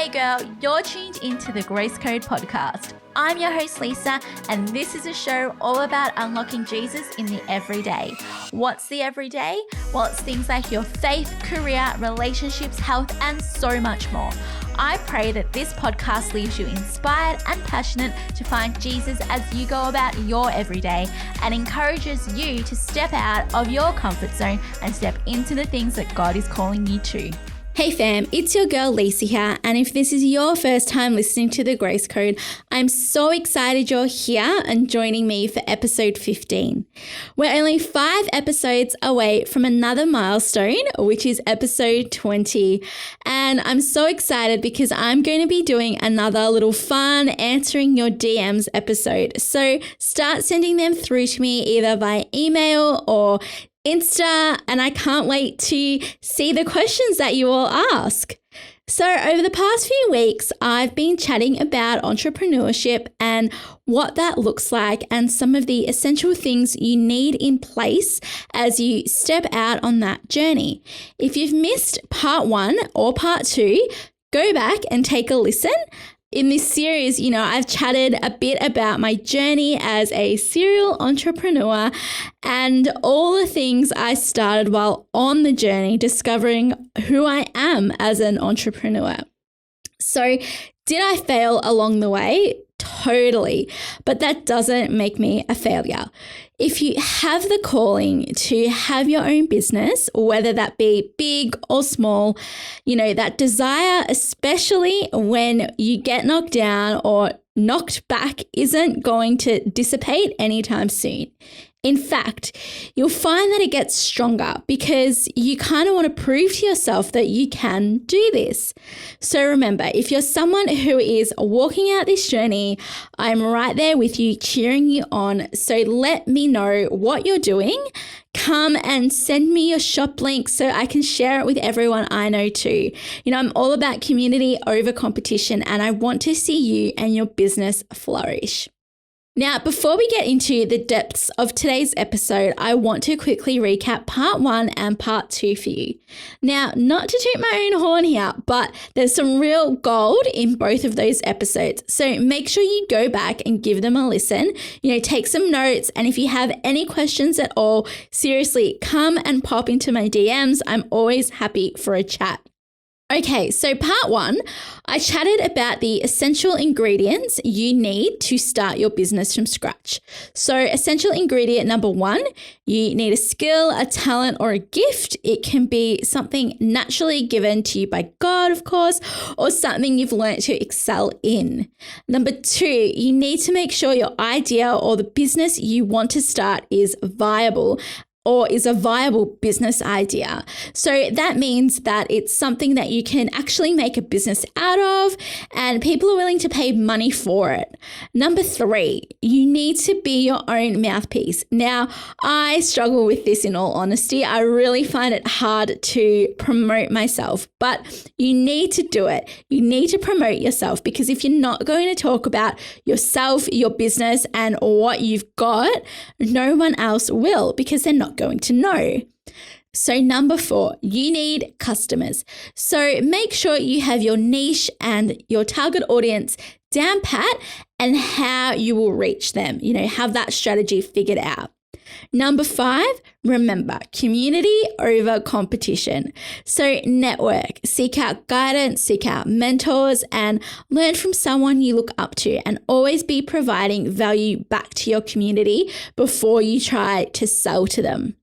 Hey girl, you're tuned into the Grace Code podcast. I'm your host Lisa, and this is a show all about unlocking Jesus in the everyday. What's the everyday? Well, it's things like your faith, career, relationships, health, and so much more. I pray that this podcast leaves you inspired and passionate to find Jesus as you go about your everyday and encourages you to step out of your comfort zone and step into the things that God is calling you to. Hey fam, it's your girl Lisa here, and if this is your first time listening to the Grace Code, I'm so excited you're here and joining me for episode 15. We're only 5 episodes away from another milestone, which is episode 20, and I'm so excited because I'm going to be doing another little fun answering your DMs episode. So start sending them through to me either by email or Insta, and I can't wait to see the questions that you all ask. So over the past few weeks, I've been chatting about entrepreneurship and what that looks like and some of the essential things you need in place as you step out on that journey. If you've missed part 1 or part 2, go back and take a listen. In this series, I've chatted a bit about my journey as a serial entrepreneur and all the things I started while on the journey, discovering who I am as an entrepreneur. So, did I fail along the way? Totally. But that doesn't make me a failure. If you have the calling to have your own business, whether that be big or small, that desire, especially when you get knocked down or knocked back, isn't going to dissipate anytime soon. In fact, you'll find that it gets stronger because you kind of want to prove to yourself that you can do this. So remember, if you're someone who is walking out this journey, I'm right there with you, cheering you on. So let me know what you're doing. Come and send me your shop link so I can share it with everyone I know too. I'm all about community over competition, and I want to see you and your business flourish. Now, before we get into the depths of today's episode, I want to quickly recap part 1 and part 2 for you. Now, not to toot my own horn here, but there's some real gold in both of those episodes. So make sure you go back and give them a listen, take some notes. And if you have any questions at all, seriously, come and pop into my DMs. I'm always happy for a chat. Okay, so part 1, I chatted about the essential ingredients you need to start your business from scratch. So essential ingredient number 1, you need a skill, a talent, or a gift. It can be something naturally given to you by God, of course, or something you've learned to excel in. Number 2, you need to make sure your idea or the business you want to start is viable, or is a viable business idea. So that means that it's something that you can actually make a business out of and people are willing to pay money for it. Number 3, you need to be your own mouthpiece. Now, I struggle with this in all honesty. I really find it hard to promote myself, but you need to do it. You need to promote yourself, because if you're not going to talk about yourself, your business, and what you've got, no one else will, because they're not going to know. So number 4, you need customers. So make sure you have your niche and your target audience down pat and how you will reach them. Have that strategy figured out. Number 5, remember, community over competition. So network, seek out guidance, seek out mentors, and learn from someone you look up to, and always be providing value back to your community before you try to sell to them.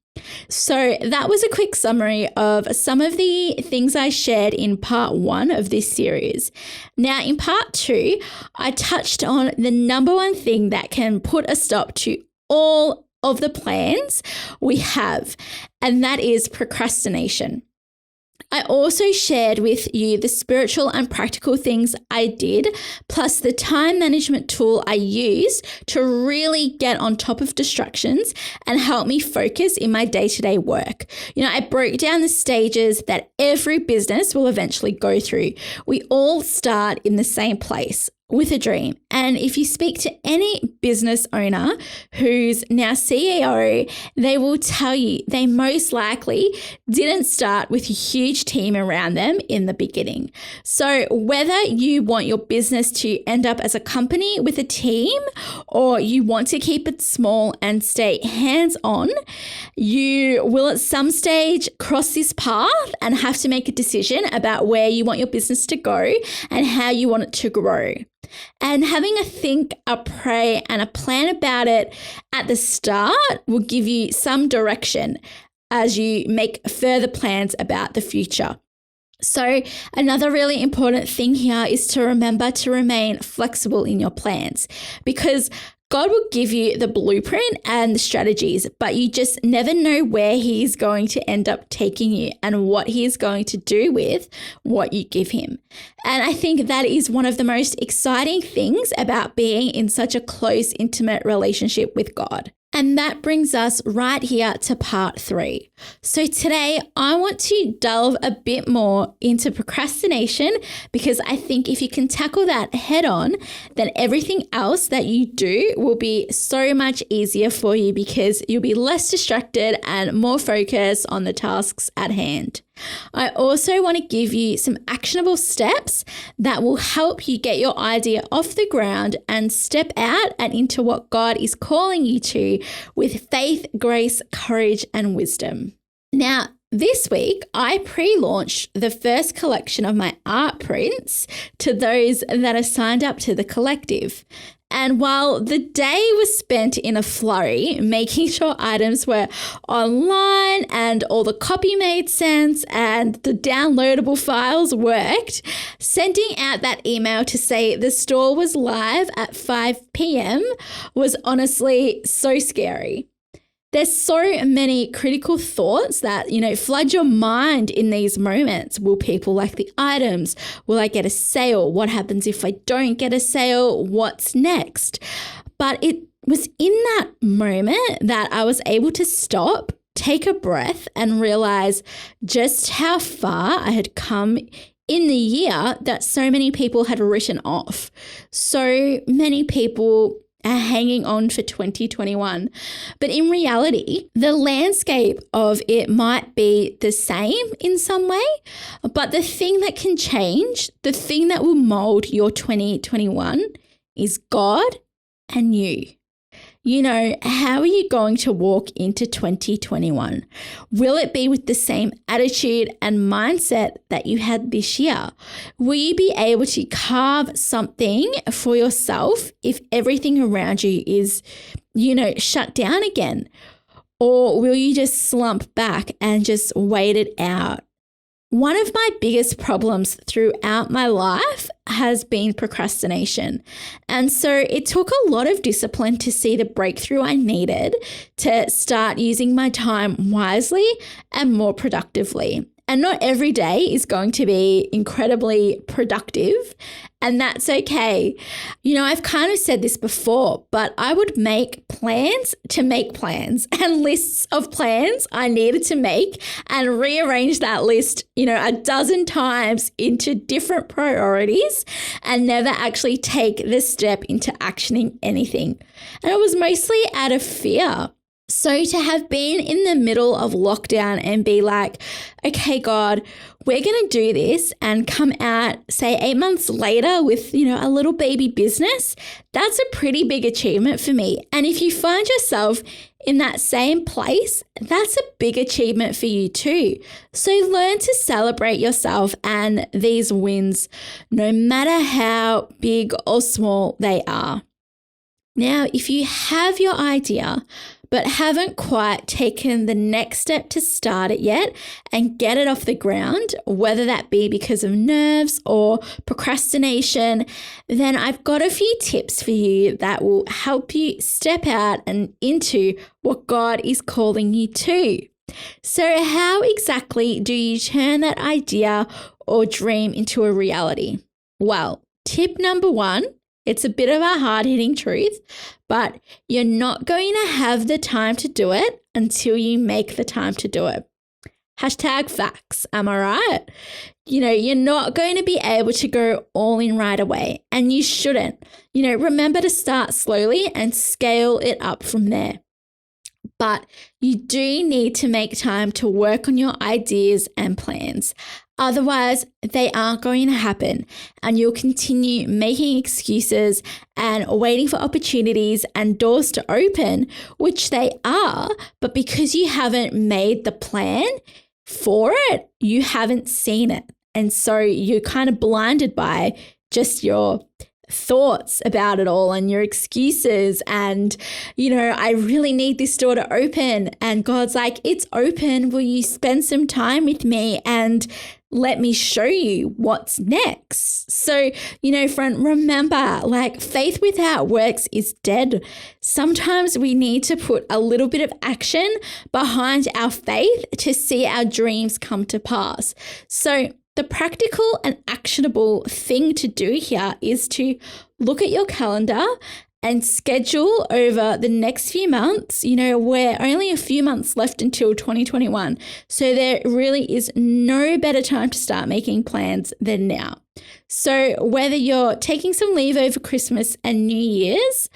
So that was a quick summary of some of the things I shared in part 1 of this series. Now in part 2, I touched on the number 1 thing that can put a stop to all of the plans we have, and that is procrastination. I also shared with you the spiritual and practical things I did, plus the time management tool I used to really get on top of distractions and help me focus in my day-to-day work. I broke down the stages that every business will eventually go through. We all start in the same place, with a dream, And if you speak to any business owner who's now CEO, they will tell you they most likely didn't start with a huge team around them in the beginning. So whether you want your business to end up as a company with a team or you want to keep it small and stay hands-on, you will at some stage cross this path and have to make a decision about where you want your business to go and how you want it to grow. And having a think, a pray, and a plan about it at the start will give you some direction as you make further plans about the future. So another really important thing here is to remember to remain flexible in your plans, because God will give you the blueprint and the strategies, but you just never know where He's going to end up taking you and what He is going to do with what you give Him. And I think that is one of the most exciting things about being in such a close, intimate relationship with God. And that brings us right here to part 3. So today I want to delve a bit more into procrastination, because I think if you can tackle that head on, then everything else that you do will be so much easier for you, because you'll be less distracted and more focused on the tasks at hand. I also want to give you some actionable steps that will help you get your idea off the ground and step out and into what God is calling you to with faith, grace, courage, and wisdom. Now, this week, I pre-launched the first collection of my art prints to those that are signed up to the collective. And while the day was spent in a flurry, making sure items were online and all the copy made sense and the downloadable files worked, sending out that email to say the store was live at 5 p.m. was honestly so scary. There's so many critical thoughts that, flood your mind in these moments. Will people like the items? Will I get a sale? What happens if I don't get a sale? What's next? But it was in that moment that I was able to stop, take a breath, and realize just how far I had come in the year that so many people had written off. So many people are hanging on for 2021. But in reality, the landscape of it might be the same in some way, but the thing that can change, the thing that will mold your 2021 is God and you. How are you going to walk into 2021? Will it be with the same attitude and mindset that you had this year? Will you be able to carve something for yourself if everything around you is, shut down again? Or will you just slump back and just wait it out? One of my biggest problems throughout my life has been procrastination. And so it took a lot of discipline to see the breakthrough I needed to start using my time wisely and more productively. And not every day is going to be incredibly productive, and that's okay. I've kind of said this before, but I would make plans to make plans and lists of plans I needed to make and rearrange that list, a dozen times into different priorities and never actually take the step into actioning anything. And it was mostly out of fear. So to have been in the middle of lockdown and be like, okay, God, we're going to do this and come out, say 8 months later with, a little baby business, that's a pretty big achievement for me. And if you find yourself in that same place, that's a big achievement for you too. So learn to celebrate yourself and these wins, no matter how big or small they are. Now, if you have your idea, but haven't quite taken the next step to start it yet and get it off the ground, whether that be because of nerves or procrastination, then I've got a few tips for you that will help you step out and into what God is calling you to. So how exactly do you turn that idea or dream into a reality? Well, tip number 1, it's a bit of a hard-hitting truth, but you're not going to have the time to do it until you make the time to do it. #facts, am I right? You're not going to be able to go all in right away, and you shouldn't. Remember to start slowly and scale it up from there. But you do need to make time to work on your ideas and plans. Otherwise, they aren't going to happen, and you'll continue making excuses and waiting for opportunities and doors to open, which they are, but because you haven't made the plan for it, you haven't seen it. And so you're kind of blinded by just your thoughts about it all and your excuses and, I really need this door to open. And God's like, it's open. Will you spend some time with me and let me show you what's next? So, friend, remember, faith without works is dead. Sometimes we need to put a little bit of action behind our faith to see our dreams come to pass. So the practical and actionable thing to do here is to look at your calendar and schedule over the next few months. We're only a few months left until 2021. So there really is no better time to start making plans than now. So whether you're taking some leave over Christmas and New Year's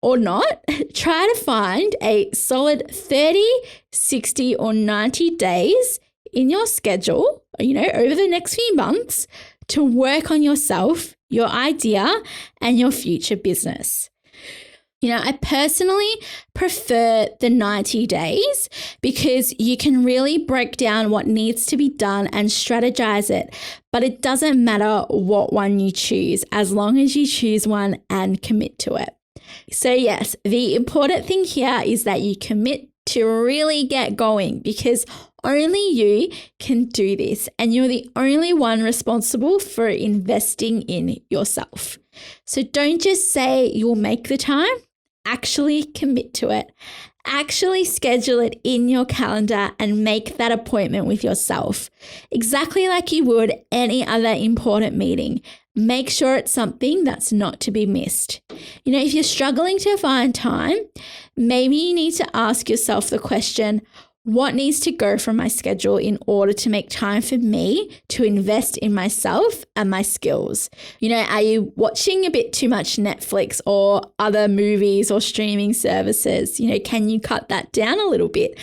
or not, try to find a solid 30, 60, or 90 days in your schedule, over the next few months to work on yourself, your idea, and your future business. I personally prefer the 90 days because you can really break down what needs to be done and strategize it. But it doesn't matter what one you choose, as long as you choose one and commit to it. So yes, the important thing here is that you commit to really get going, because only you can do this, and you're the only one responsible for investing in yourself. So don't just say you'll make the time, actually commit to it. Actually schedule it in your calendar and make that appointment with yourself, exactly like you would any other important meeting. Make sure it's something that's not to be missed. If you're struggling to find time, maybe you need to ask yourself the question, what needs to go from my schedule in order to make time for me to invest in myself and my skills? Are you watching a bit too much Netflix or other movies or streaming services? Can you cut that down a little bit?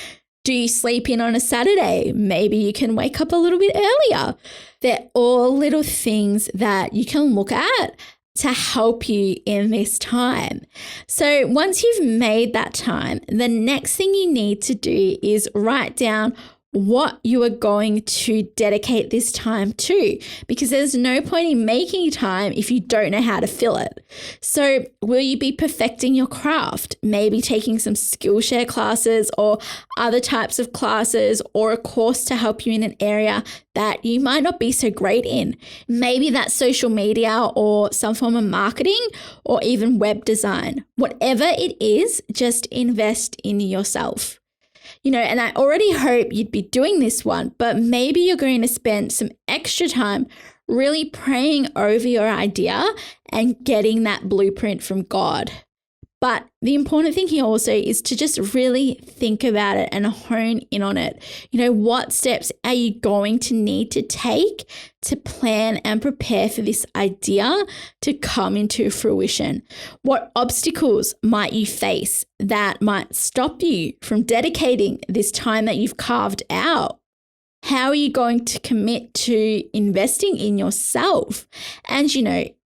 Do you sleep in on a Saturday? Maybe you can wake up a little bit earlier. They're all little things that you can look at to help you in this time. So once you've made that time, the next thing you need to do is write down what you are going to dedicate this time to, because there's no point in making time if you don't know how to fill it. So will you be perfecting your craft? Maybe taking some Skillshare classes or other types of classes, or a course to help you in an area that you might not be so great in. Maybe that's social media or some form of marketing or even web design. Whatever it is, just invest in yourself. And I already hope you'd be doing this one, but maybe you're going to spend some extra time really praying over your idea and getting that blueprint from God. But the important thing here also is to just really think about it and hone in on it. What steps are you going to need to take to plan and prepare for this idea to come into fruition? What obstacles might you face that might stop you from dedicating this time that you've carved out? How are you going to commit to investing in yourself? And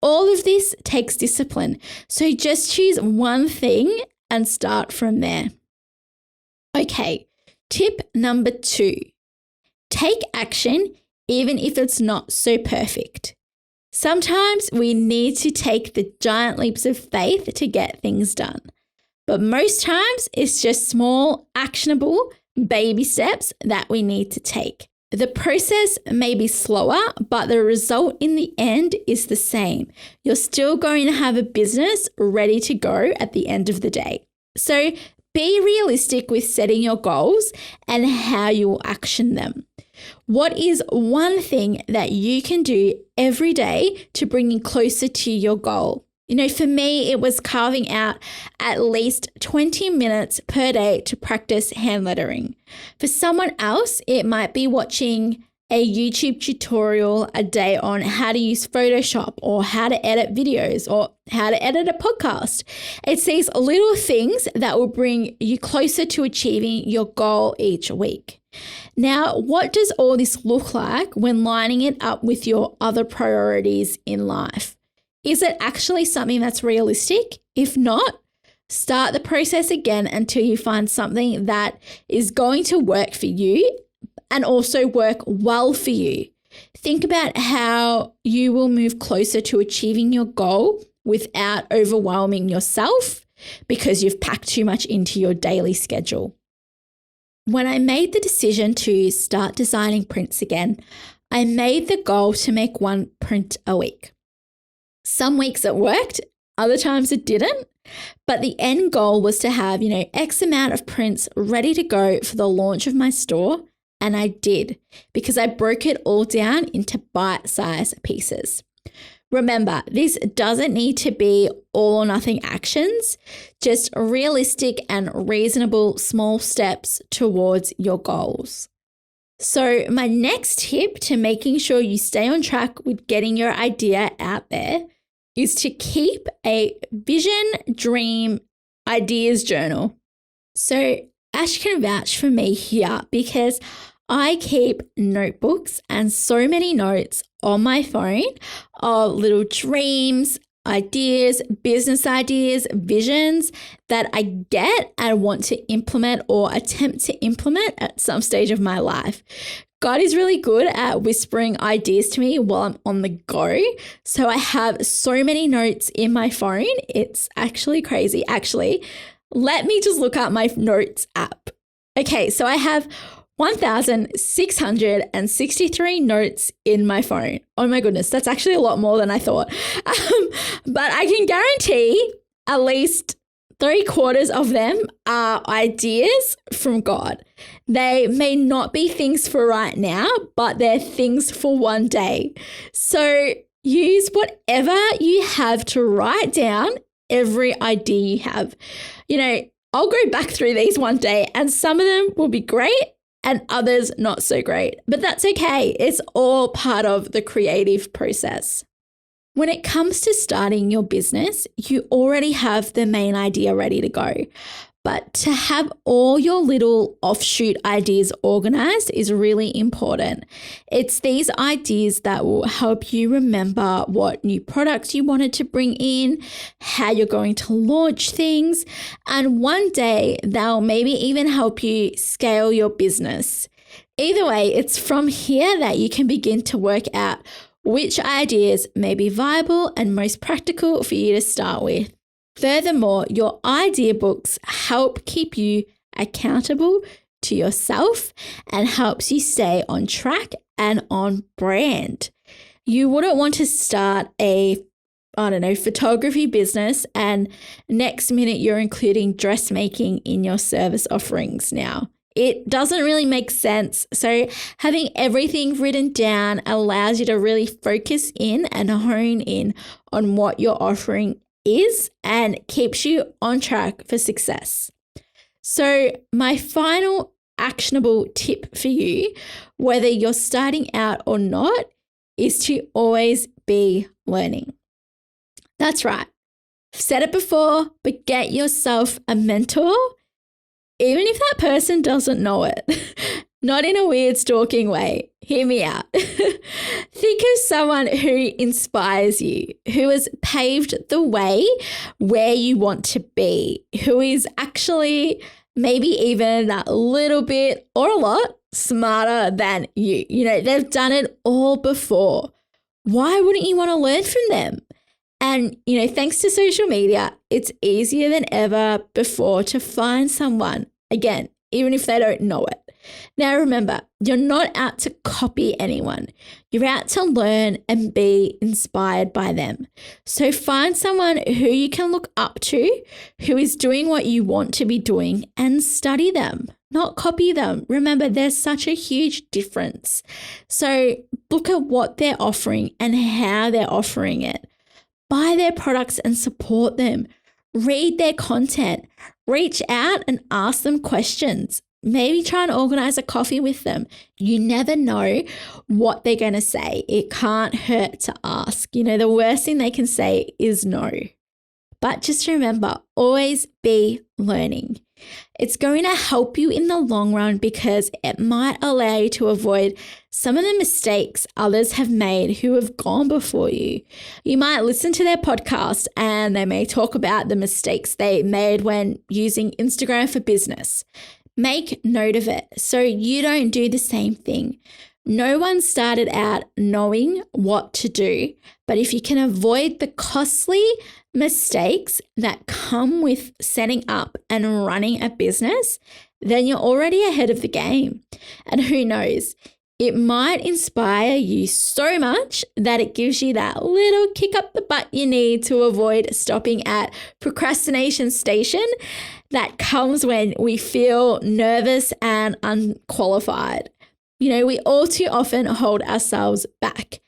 all of this takes discipline. So just choose one thing and start from there. Okay, tip number 2, take action even if it's not so perfect. Sometimes we need to take the giant leaps of faith to get things done. But most times it's just small, actionable baby steps that we need to take. The process may be slower, but the result in the end is the same. You're still going to have a business ready to go at the end of the day. So be realistic with setting your goals and how you will action them. What is one thing that you can do every day to bring you closer to your goal? For me, it was carving out at least 20 minutes per day to practice hand lettering. For someone else, it might be watching a YouTube tutorial a day on how to use Photoshop or how to edit videos or how to edit a podcast. It's these little things that will bring you closer to achieving your goal each week. Now, what does all this look like when lining it up with your other priorities in life? Is it actually something that's realistic? If not, start the process again until you find something that is going to work for you and also work well for you. Think about how you will move closer to achieving your goal without overwhelming yourself because you've packed too much into your daily schedule. When I made the decision to start designing prints again, I made the goal to make one print a week. Some weeks it worked, other times it didn't, but the end goal was to have, X amount of prints ready to go for the launch of my store. And I did, because I broke it all down into bite-sized pieces. Remember, this doesn't need to be all or nothing actions, just realistic and reasonable small steps towards your goals. So my next tip to making sure you stay on track with getting your idea out there is to keep a vision, dream, ideas journal. So Ash can vouch for me here because I keep notebooks and so many notes on my phone of little dreams, ideas, business ideas, visions that I get and want to implement or attempt to implement at some stage of my life. God is really good at whispering ideas to me while I'm on the go. So I have so many notes in my phone. It's actually crazy. Actually, let me just look up my notes app. Okay, so I have 1,663 notes in my phone. Oh my goodness, that's actually a lot more than I thought. But I can guarantee at least 3/4 of them are ideas from God. They may not be things for right now, but they're things for one day. So use whatever you have to write down every idea you have. I'll go back through these one day and some of them will be great and others not so great, but that's okay. It's all part of the creative process. When it comes to starting your business, you already have the main idea ready to go. But to have all your little offshoot ideas organized is really important. It's these ideas that will help you remember what new products you wanted to bring in, how you're going to launch things, and one day they'll maybe even help you scale your business. Either way, it's from here that you can begin to work out which ideas may be viable and most practical for you to start with. Furthermore, your idea books help keep you accountable to yourself and helps you stay on track and on brand. You wouldn't want to start a photography business and next minute you're including dressmaking in your service offerings now. It doesn't really make sense. So having everything written down allows you to really focus in and hone in on what you're offering is and keeps you on track for success. So my final actionable tip for you, whether you're starting out or not, is to always be learning. That's right. I've said it before, but get yourself a mentor, even if that person doesn't know it. Not in a weird stalking way. Hear me out. Think of someone who inspires you, who has paved the way where you want to be, who is actually maybe even a little bit or a lot smarter than you. They've done it all before. Why wouldn't you want to learn from them? And, thanks to social media, it's easier than ever before to find someone, again, even if they don't know it. Now, remember, you're not out to copy anyone. You're out to learn and be inspired by them. So find someone who you can look up to, who is doing what you want to be doing, and study them, not copy them. Remember, there's such a huge difference. So look at what they're offering and how they're offering it. buy their products and support them. Read their content. Reach out and ask them questions. Maybe try and organize a coffee with them. You never know what they're going to say. It can't hurt to ask. The worst thing they can say is no. But just remember, always be learning. It's going to help you in the long run because it might allow you to avoid some of the mistakes others have made who have gone before you. You might listen to their podcast and they may talk about the mistakes they made when using Instagram for business. Make note of it so you don't do the same thing. No one started out knowing what to do, but if you can avoid the costly mistakes that come with setting up and running a business, then you're already ahead of the game. And who knows, it might inspire you so much that it gives you that little kick up the butt you need to avoid stopping at procrastination station that comes when we feel nervous and unqualified. We all too often hold ourselves back.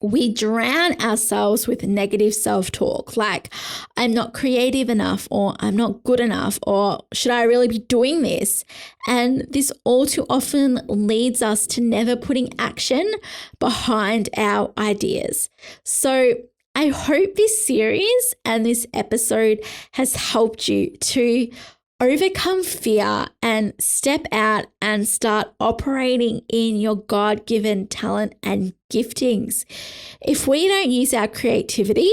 We drown ourselves with negative self-talk like, I'm not creative enough, or I'm not good enough, or should I really be doing this? And this all too often leads us to never putting action behind our ideas. So I hope this series and this episode has helped you to overcome fear and step out and start operating in your God-given talent and giftings. If we don't use our creativity,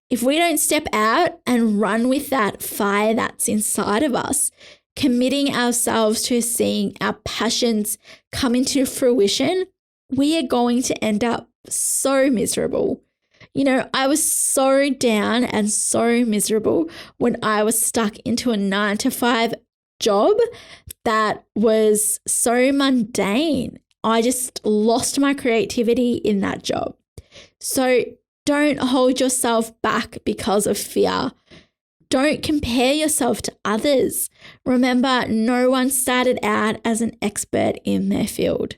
if we don't step out and run with that fire that's inside of us, committing ourselves to seeing our passions come into fruition, we are going to end up so miserable. I was so down and so miserable when I was stuck into a 9-to-5 job that was so mundane. I just lost my creativity in that job. So don't hold yourself back because of fear. Don't compare yourself to others. Remember, no one started out as an expert in their field.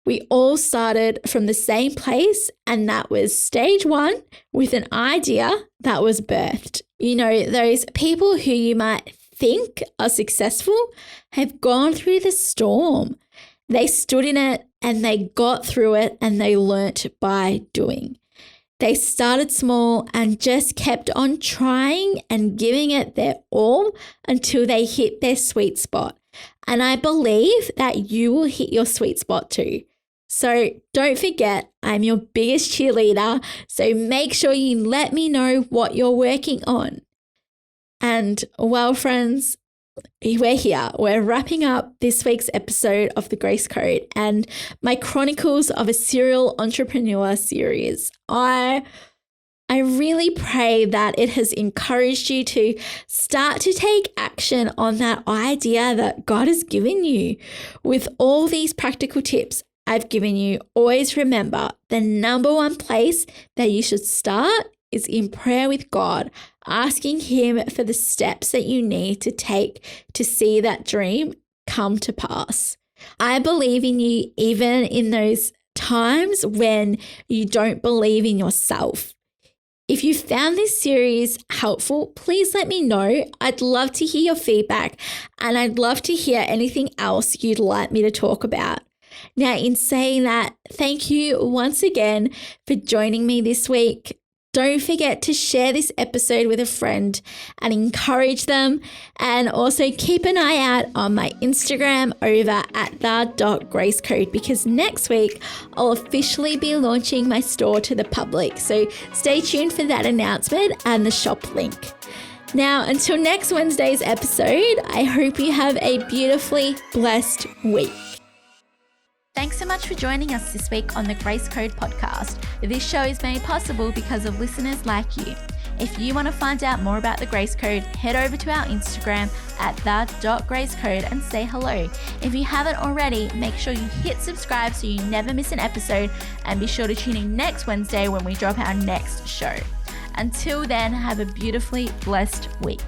We all started from the same place, and that was stage 1 with an idea that was birthed. Those people who you might think are successful have gone through the storm. They stood in it and they got through it and they learnt by doing. They started small and just kept on trying and giving it their all until they hit their sweet spot. And I believe that you will hit your sweet spot too. So don't forget, I'm your biggest cheerleader. So make sure you let me know what you're working on. And well, friends, we're here. We're wrapping up this week's episode of The Grace Code and my Chronicles of a Serial Entrepreneur series. I really pray that it has encouraged you to start to take action on that idea that God has given you. With all these practical tips I've given you, always remember the number one place that you should start is in prayer with God, asking Him for the steps that you need to take to see that dream come to pass. I believe in you even in those times when you don't believe in yourself. If you found this series helpful, please let me know. I'd love to hear your feedback and I'd love to hear anything else you'd like me to talk about. Now, in saying that, thank you once again for joining me this week. Don't forget to share this episode with a friend and encourage them. And also keep an eye out on my Instagram over at the.gracecode because next week I'll officially be launching my store to the public. So stay tuned for that announcement and the shop link. Now, until next Wednesday's episode, I hope you have a beautifully blessed week. Thanks so much for joining us this week on the Grace Code podcast. This show is made possible because of listeners like you. If you want to find out more about the Grace Code, head over to our Instagram at the.gracecode and say hello. If you haven't already, make sure you hit subscribe so you never miss an episode, and be sure to tune in next Wednesday when we drop our next show. Until then, have a beautifully blessed week.